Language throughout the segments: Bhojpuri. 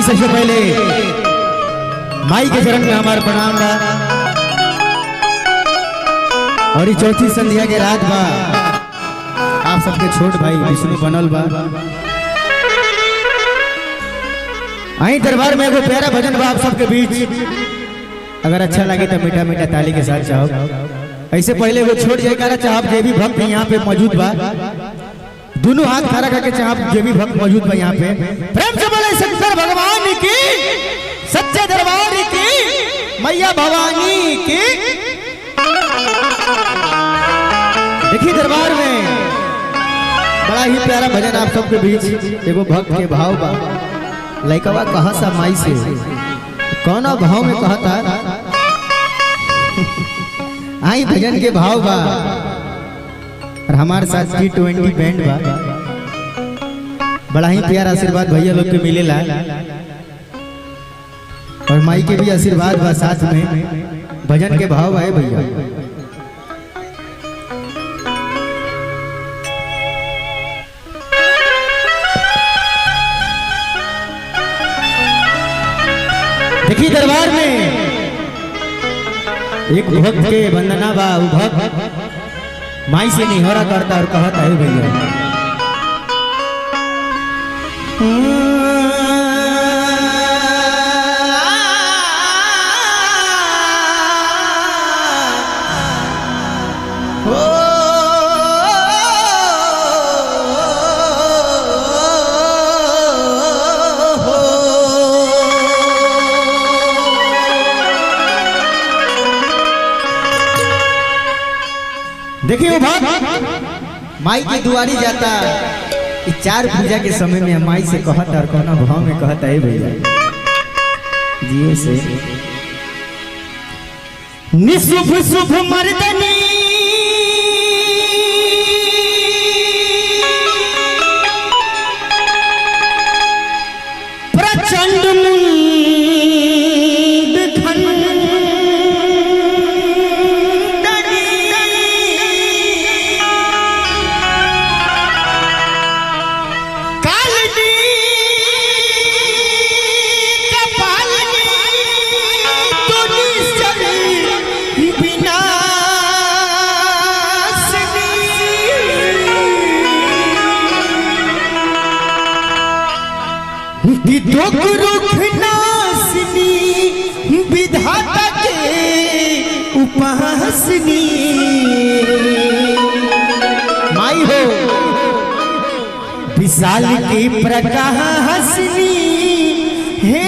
सबसे पहले माई के चरण में हमारा प्रणाम बा। और चौथी संध्या के रात बा, आप सबके छोट भाई विष्णु बनल बा। आई दरबार में एगो प्यारा भजन बा आप सबके बीच, अगर अच्छा लगे तो मीठा मीठा ताली के साथ चाहो। ऐसे पहले वो छोड़ जयकारा चाहब जे भी भक्त यहाँ पे मौजूद बा, दोनों हाथ खड़ा करके चाहब जे भी भक्त मौजूद बा यहाँ पे, प्रेम से बोले शंकर भगवान की, सच्चे दरबार की, मैया भवानी की। देखिए दरबार में बड़ा ही प्यारा भजन आप सबके बीच। एगो भक्त के भाव बा, लइकवा कहा सा माई से कौन भाव में कहता, आई भजन के भाव बा। और हमारे साथ T20 बैंड बा, बड़ा ही प्यारा आशीर्वाद भैया लोग के मिलेला। और माई के भी आशीर्वाद बा साथ में। भजन के भाव आए भैया। देखिए दरबार में एक भक्त के वंदना बा, वो भक्त माई से निहोरा करता और कहता है भैया, देखिए वो भक्त माई की दुआरी जाता, चार पूजा के समय में माई से कहता और कौन भाव में कहता है भैया जियो से, निशुभ शुभ मर्दनी प्रचंड विधाता के उपासनी माई हो, विशाल की प्रकाशनी हे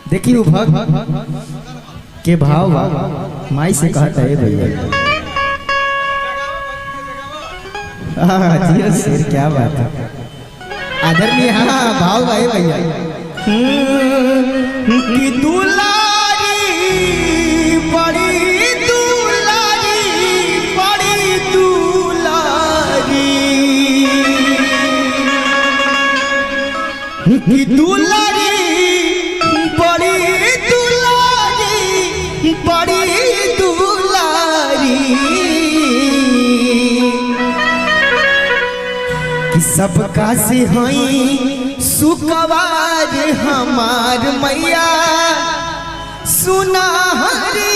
देखिए वो भक्त के भाव माई से कहता है भैया, जियो शेर क्या बात है आदरणीय। हाँ भाव है भैया, कि दुलारी बड़ी दुलारी बड़ी दुलारी, कि दुलारी बड़ी दुलारी, कि सबका से हई सुकवार हमार मैया सुनाहरी।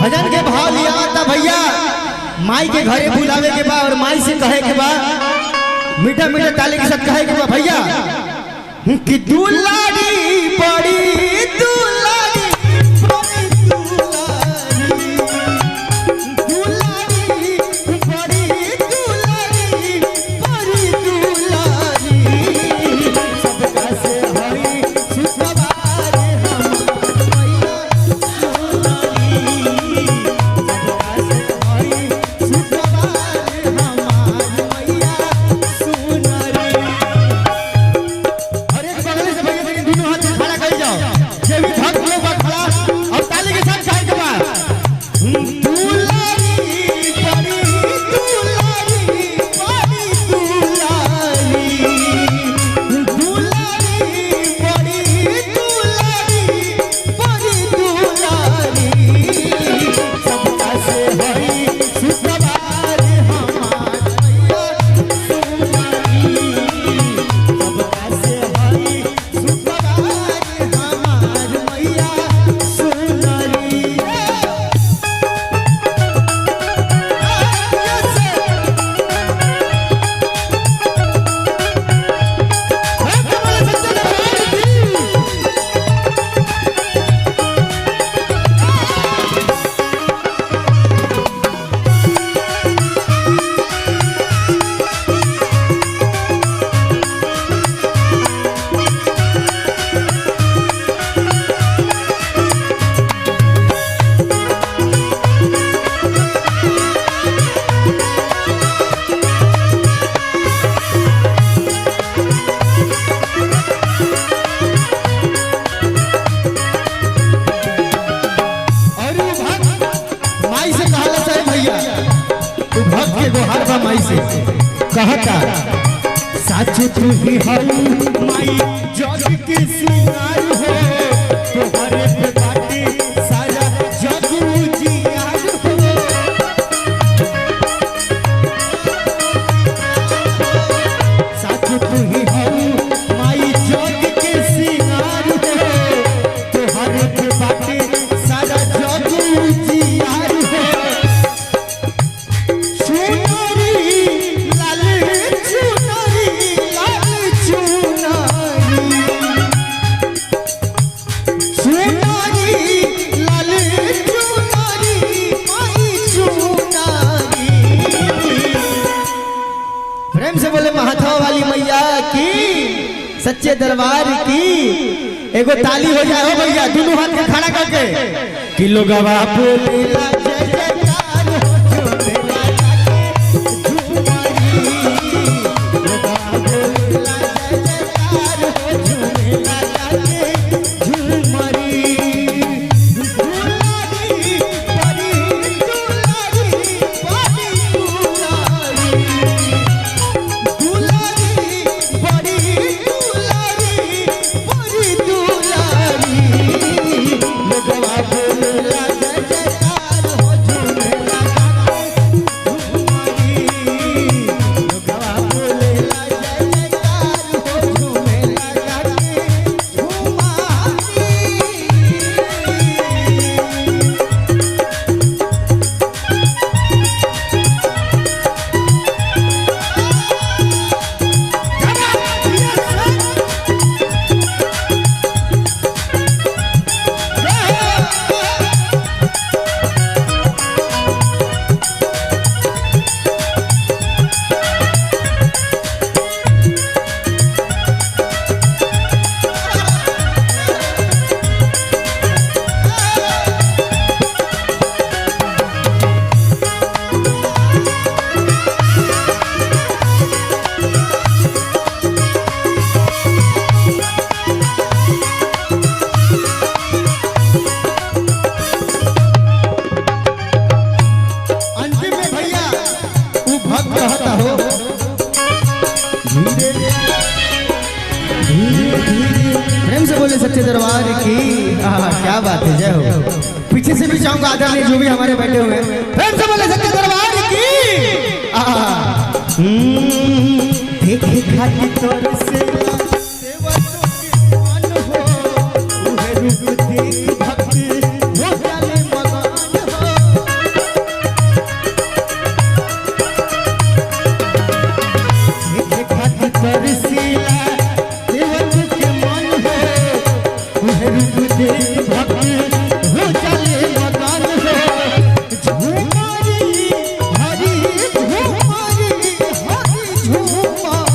भजन के भाव लिया था भैया, माई के घरे बुलावे के बाद और माई से कहे के बाद मीठा मीठा ताली के साथ कहे के बाद भैया, कि दुलारी बड़ी दुलारी बड़ी दुलारी, दुलारी बड़ी दुलारी बड़ी दुलारी, सबका से हई सुसवार हम मैया सुनारी, सबका से हई सुसवार हमार मैया सुनारी। और एक बगल से भैया दोनों हाथ खड़ा कर जाओ। ये भी भक्त लोग बात खड़ा और ताली के साथ गाए के बाद दुलारी बड़ी दुलारी बड़ी दुलारी दुलारी बड़ी दुलारी बड़ी दुलारी सबका से हई सुखवार हमार सबका से हई सुखवार हमार मैया सुनरी माई से कहला चाहे भैया तू भक्त के गोहार बा माई से कहता साच तू ही हऊ माई जग के सिंगार हो तोहरे पे बाटे सारा जग उजियार हो साच तू ही हऊ माई जग के सिंगार हो तोहरे पे बाटे सारा जग उजियार हो चुनरी लाल चुनरी लाल चुनरी चुनरी लाल चुनरी माई चुनरी प्रेम से बोले महाथवा वाली मैया की सच्चे दरबार की एगो ताली हो जाए हो भैया दोनों हाथ के खड़ा करके कि लोग बोलेला जय जयकार हो झूमेला जाके झूमरी लोग बोलेला जय जयकार हो झूमेला जाके झूमरी दुलारी बड़ी दुलारी बड़ी दुलारी दुलारी बड़ी दुलारी बड़ी दुलारी लोगवा बोलेला जय जयकार हो झूमेला जाके झूमरी लोगवा बोलेला जय जयकार हो झूमेला जाके झूमरी अंतिम में भैया तू भक्त कहता हो धीरे धीरे धीरे प्रेम से बोले सच्चे दरबार की क्या बात है जय हो पीछे से भी चाहूंगा आदरणीय जो भी हमारे बैठे हुए हैं प्रेम से बोले सच्चे दरबार की देखे खाती तोर से सेवकों के मन हो उहे रूप देख भक्त हो जाले मगन हो देखे खाती तोर सिला सेवकों के मन हो उहे रूप देख भक्त हो जाले मगन हो झूमरी हरी झूमरी हरी झूमरी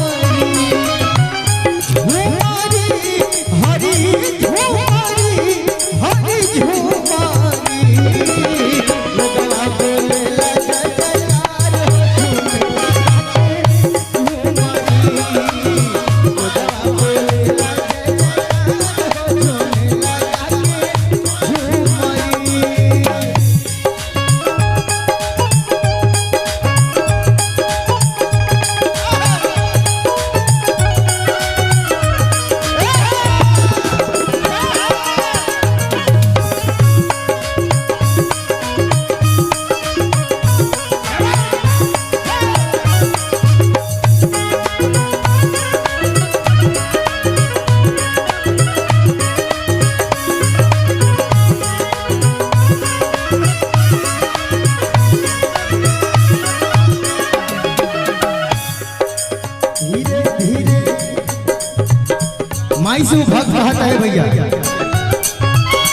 से वो भक्त कहता है भैया,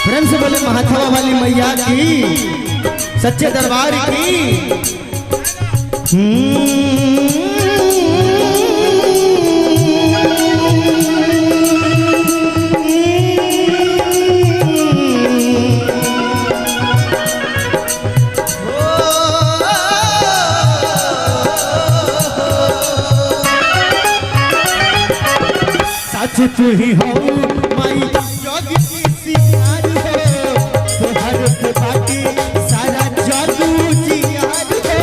प्रेम से बोले महाथवा वाली मैया की, सच्चे दरबार की। सच तू ही हो माई जोगी की सिंगार हो, तोहर पे बाकी सारा जादू जियार हो।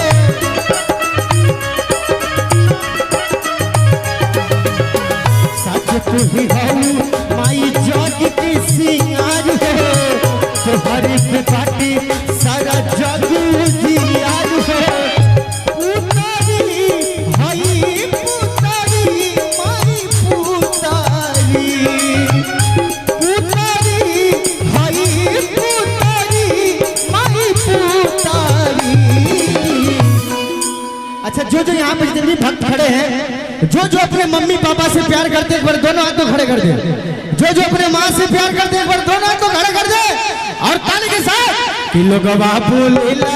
सच तू ही हो माई जोगी की सिंगार हो, तोहर पे बाकी सारा जादू जियार हो। अच्छा, जो जो यहाँ पे जितने भी भक्त खड़े हैं, जो जो अपने मम्मी पापा से प्यार करते हैं, एक बार दोनों हाथ तो खड़े कर दे। जो जो अपने माँ से प्यार करते हैं, एक बार दोनों हाथ तो खड़े कर दे और ताली के साथ कि लोग बाबू लीला